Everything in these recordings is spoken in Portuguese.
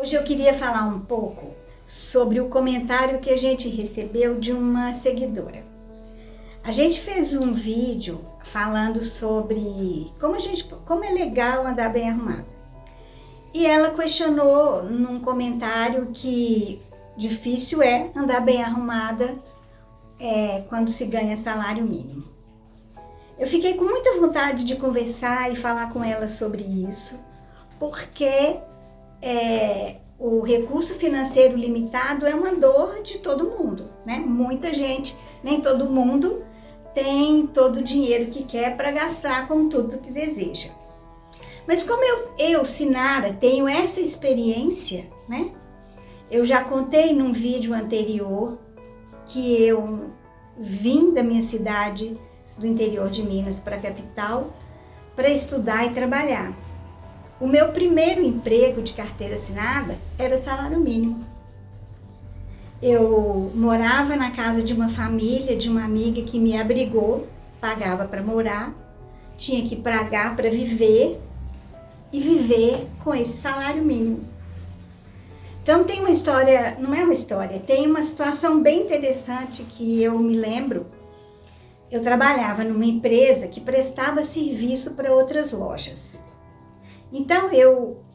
Hoje eu queria falar um pouco sobre o comentário que a gente recebeu de uma seguidora. A gente fez um vídeo falando sobre como é legal andar bem arrumada. E ela questionou num comentário que difícil é andar bem arrumada quando se ganha salário mínimo. Eu fiquei com muita vontade de conversar e falar com ela sobre isso, porque o recurso financeiro limitado é uma dor de todo mundo, né? Muita gente, nem todo mundo tem todo o dinheiro que quer para gastar com tudo que deseja. Mas como eu, Sinara, tenho essa experiência, né? Eu já contei num vídeo anterior que eu vim da minha cidade do interior de Minas para a capital para estudar e trabalhar. O meu primeiro emprego de carteira assinada era salário mínimo. Eu morava na casa de uma família, de uma amiga que me abrigou, pagava para morar, tinha que pagar para viver e viver com esse salário mínimo. Então tem uma história, não é uma história, tem uma situação bem interessante que eu me lembro. Eu trabalhava numa empresa que prestava serviço para outras lojas. Então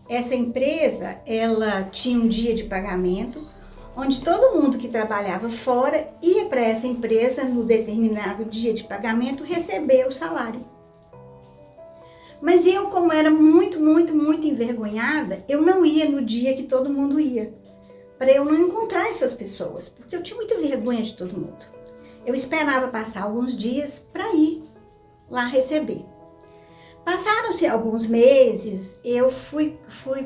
essa empresa, ela tinha um dia de pagamento, onde todo mundo que trabalhava fora ia para essa empresa no determinado dia de pagamento receber o salário. Mas eu, como era muito envergonhada, eu não ia no dia que todo mundo ia, para eu não encontrar essas pessoas, porque eu tinha muita vergonha de todo mundo. Eu esperava passar alguns dias para ir lá receber. Passaram-se alguns meses, eu fui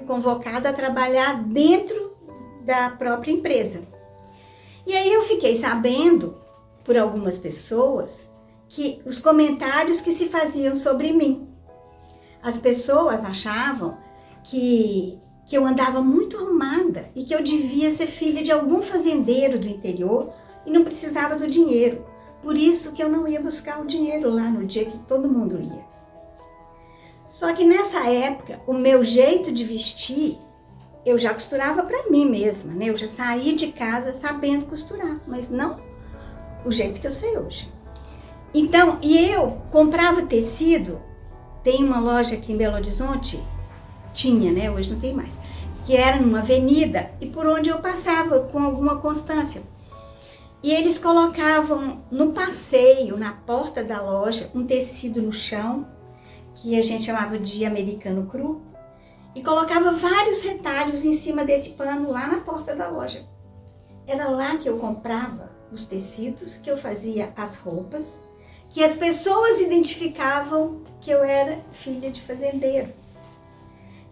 convocada a trabalhar dentro da própria empresa. E aí eu fiquei sabendo, por algumas pessoas, que os comentários que se faziam sobre mim. As pessoas achavam que eu andava muito arrumada e que eu devia ser filha de algum fazendeiro do interior e não precisava do dinheiro. Por isso que eu não ia buscar o dinheiro lá no dia que todo mundo ia. Só que nessa época, o meu jeito de vestir, eu já costurava para mim mesma, né? Eu já saía de casa sabendo costurar, mas não o jeito que eu sei hoje. Então, e eu comprava tecido, tem uma loja aqui em Belo Horizonte, tinha, né? Hoje não tem mais, que era numa avenida e por onde eu passava com alguma constância. E eles colocavam no passeio, na porta da loja, um tecido no chão, que a gente chamava de americano cru, e colocava vários retalhos em cima desse pano lá na porta da loja. Era lá que eu comprava os tecidos, que eu fazia as roupas, que as pessoas identificavam que eu era filha de fazendeiro.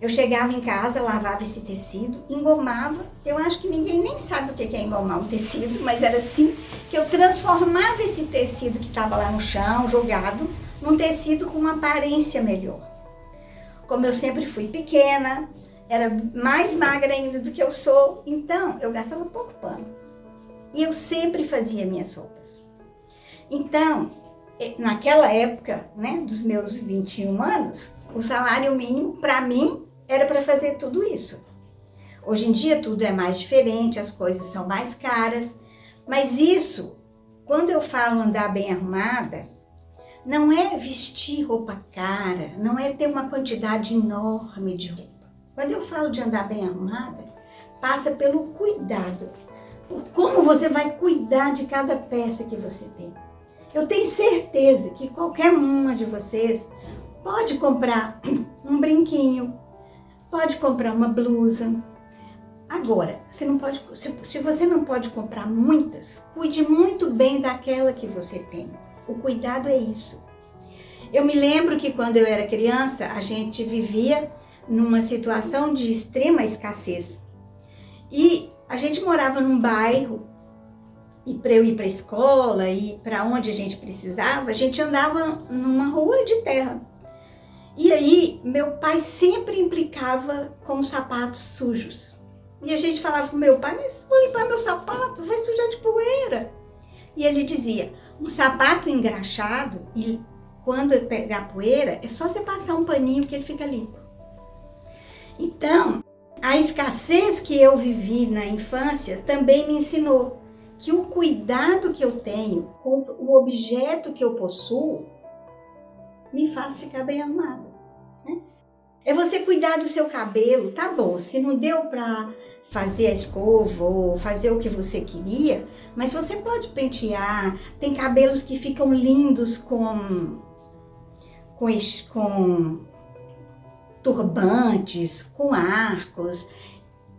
Eu chegava em casa, lavava esse tecido, engomava. Eu acho que ninguém nem sabe o que é engomar um tecido, mas era assim que eu transformava esse tecido que estava lá no chão, jogado, num tecido com uma aparência melhor. Como eu sempre fui pequena, era mais magra ainda do que eu sou, então eu gastava pouco pano. E eu sempre fazia minhas roupas. Então, naquela época, né, dos meus 21 anos, o salário mínimo, para mim, era para fazer tudo isso. Hoje em dia tudo é mais diferente, as coisas são mais caras, mas isso, quando eu falo andar bem arrumada, não é vestir roupa cara, não é ter uma quantidade enorme de roupa. Quando eu falo de andar bem arrumada, passa pelo cuidado, por como você vai cuidar de cada peça que você tem. Eu tenho certeza que qualquer uma de vocês pode comprar um brinquinho, pode comprar uma blusa. Agora, se você não pode comprar muitas, cuide muito bem daquela que você tem. O cuidado é isso. Eu me lembro que quando eu era criança, a gente vivia numa situação de extrema escassez. E a gente morava num bairro, e para eu ir para a escola e para onde a gente precisava, a gente andava numa rua de terra. E aí, meu pai sempre implicava com os sapatos sujos. E a gente falava pro meu pai, mas vou limpar meu sapato, vai sujar de poeira. E ele dizia, um sapato engraxado, e quando pegar poeira, é só você passar um paninho que ele fica limpo. Então, A escassez que eu vivi na infância também me ensinou que o cuidado que eu tenho com o objeto que eu possuo me faz ficar bem arrumada, né? É você cuidar do seu cabelo, tá bom, se não deu para fazer a escova ou fazer o que você queria, mas você pode pentear. Tem cabelos que ficam lindos com turbantes, com arcos,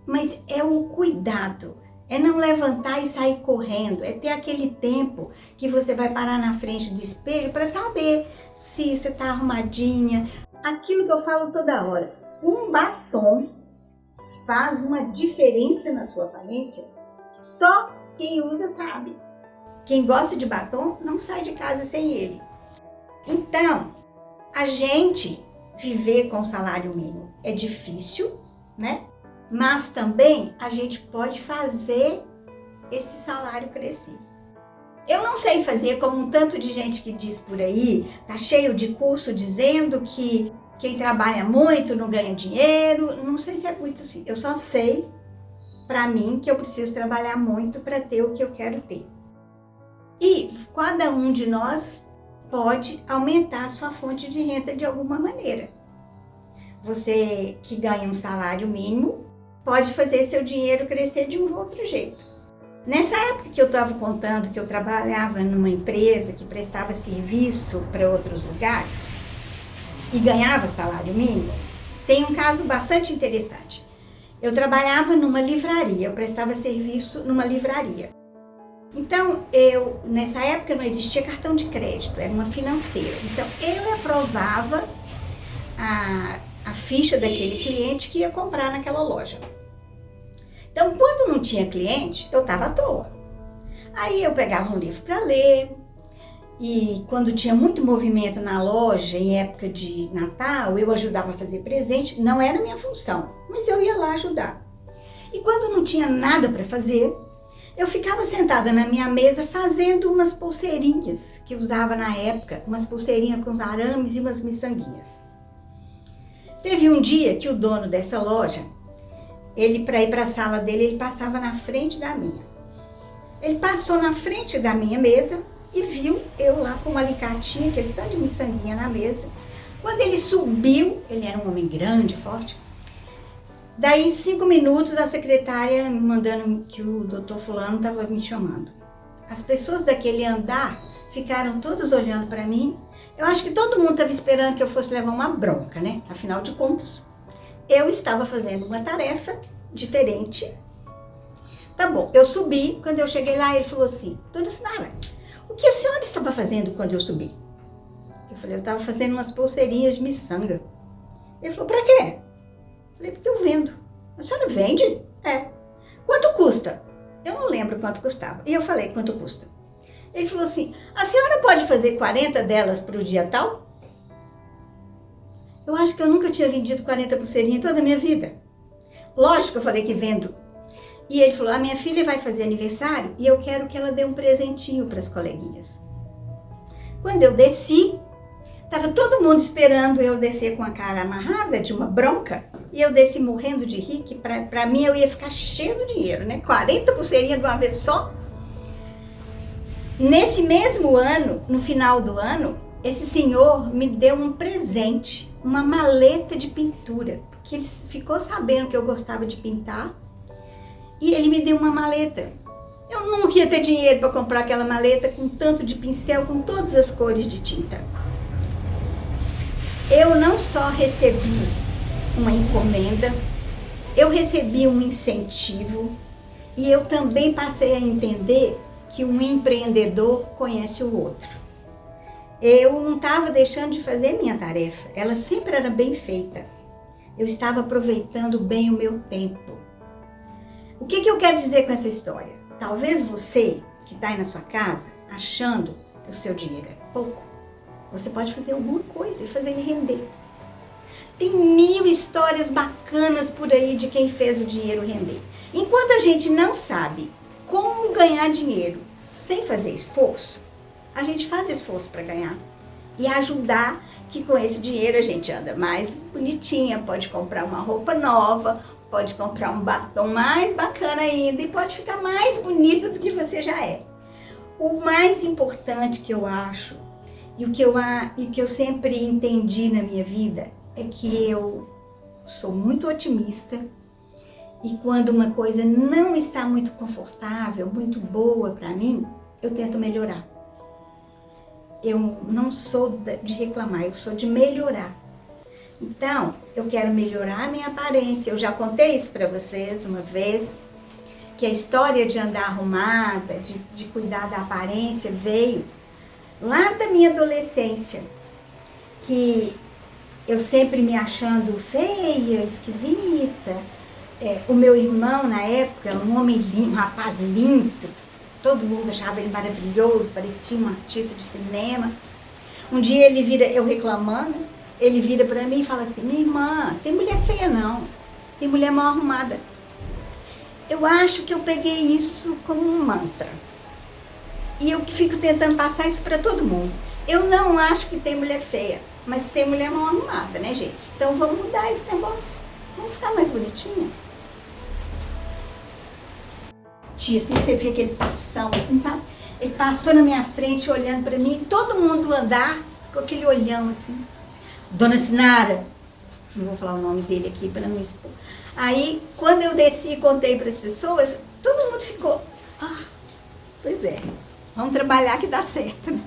mas é o cuidado, é não levantar e sair correndo, é ter aquele tempo que você vai parar na frente do espelho para saber se você está arrumadinha. Aquilo que eu falo toda hora, um batom faz uma diferença na sua aparência, só quem usa sabe. Quem gosta de batom não sai de casa sem ele. Então, a gente viver com salário mínimo é difícil, né? Mas também a gente pode fazer esse salário crescer. Eu não sei fazer como um tanto de gente que diz por aí, tá cheio de curso dizendo que quem trabalha muito não ganha dinheiro. Não sei se é muito assim. Eu só sei, para mim, que eu preciso trabalhar muito para ter o que eu quero ter. E cada um de nós pode aumentar a sua fonte de renda de alguma maneira. Você que ganha um salário mínimo pode fazer seu dinheiro crescer de um outro jeito. Nessa época que eu estava contando que eu trabalhava numa empresa que prestava serviço para outros lugares e ganhava salário mínimo, tem um caso bastante interessante. Eu trabalhava numa livraria, eu prestava serviço numa livraria. Então, nessa época não existia cartão de crédito, era uma financeira. Então, eu aprovava a ficha daquele cliente que ia comprar naquela loja. Então, quando não tinha cliente, eu estava à toa. Aí eu pegava um livro para ler, e quando tinha muito movimento na loja, em época de Natal, eu ajudava a fazer presente. Não era minha função, mas eu ia lá ajudar. E quando não tinha nada para fazer, eu ficava sentada na minha mesa fazendo umas pulseirinhas que usava na época, umas pulseirinhas com arames e umas miçanguinhas. Teve um dia que o dono dessa loja, ele, para ir para a sala dele, ele passava na frente da minha. Ele passou na frente da minha mesa e viu eu lá com uma alicatinha, aquele tanto de miçanguinha na mesa. Quando ele subiu, ele era um homem grande, forte. Daí, em 5 minutos, a secretária me mandando que o doutor fulano estava me chamando. As pessoas daquele andar ficaram todas olhando para mim. Eu acho que todo mundo estava esperando que eu fosse levar uma bronca, né? Afinal de contas, eu estava fazendo uma tarefa diferente. Tá bom, eu subi. Quando eu cheguei lá, ele falou assim: Dona Sinara, o que a senhora estava fazendo quando eu subi? Eu falei: eu estava fazendo umas pulseirinhas de miçanga. Ele falou: pra quê? Eu falei: porque eu vendo. A senhora vende? É. Quanto custa? Eu não lembro quanto custava. E eu falei: quanto custa? Ele falou assim: a senhora pode fazer 40 delas para o dia tal? Eu acho que eu nunca tinha vendido 40 pulseirinhas em toda a minha vida. Lógico, eu falei que vendo. E ele falou: a minha filha vai fazer aniversário e eu quero que ela dê um presentinho para as coleguinhas. Quando eu desci, estava todo mundo esperando eu descer com a cara amarrada de uma bronca. E eu desci morrendo de rir, que para mim eu ia ficar cheio de dinheiro, né? 40 pulseirinhas de uma vez só. Nesse mesmo ano, no final do ano, esse senhor me deu um presente, uma maleta de pintura, porque ele ficou sabendo que eu gostava de pintar e ele me deu uma maleta. Eu nunca ia ter dinheiro para comprar aquela maleta com tanto de pincel, com todas as cores de tinta. Eu não só recebi uma encomenda, eu recebi um incentivo e eu também passei a entender que um empreendedor conhece o outro. Eu não estava deixando de fazer minha tarefa, ela sempre era bem feita. Eu estava aproveitando bem o meu tempo. O que eu quero dizer com essa história? Talvez você, que está aí na sua casa, achando que o seu dinheiro é pouco, você pode fazer alguma coisa e fazer ele render. Tem 1000 histórias bacanas por aí de quem fez o dinheiro render. Enquanto a gente não sabe como ganhar dinheiro sem fazer esforço, a gente faz esforço para ganhar e ajudar que com esse dinheiro a gente anda mais bonitinha, pode comprar uma roupa nova, pode comprar um batom mais bacana ainda e pode ficar mais bonito do que você já é. O mais importante que eu acho, e o que eu sempre entendi na minha vida, é que eu sou muito otimista e quando uma coisa não está muito confortável, muito boa para mim, eu tento melhorar. Eu não sou de reclamar, eu sou de melhorar. Então, eu quero melhorar a minha aparência. Eu já contei isso para vocês uma vez, que a história de andar arrumada, de cuidar da aparência, veio lá da minha adolescência, que eu sempre me achando feia, esquisita. O meu irmão, na época, um homem lindo, um rapaz lindo, todo mundo achava ele maravilhoso, parecia um artista de cinema. Um dia ele vira, eu reclamando, ele vira pra mim e fala assim: minha irmã, tem mulher feia não, tem mulher mal arrumada. Eu acho que eu peguei isso como um mantra. E eu fico tentando passar isso pra todo mundo. Eu não acho que tem mulher feia, mas tem mulher mal arrumada, né, gente? Então vamos mudar esse negócio. Vamos ficar mais bonitinha. Tia, assim, você vê aquele paixão, assim, sabe? Ele passou na minha frente olhando pra mim, todo mundo andar com aquele olhão, assim. Dona Sinara, não vou falar o nome dele aqui para não expor. Aí, quando eu desci e contei para as pessoas, todo mundo ficou, pois é, vamos trabalhar que dá certo, né?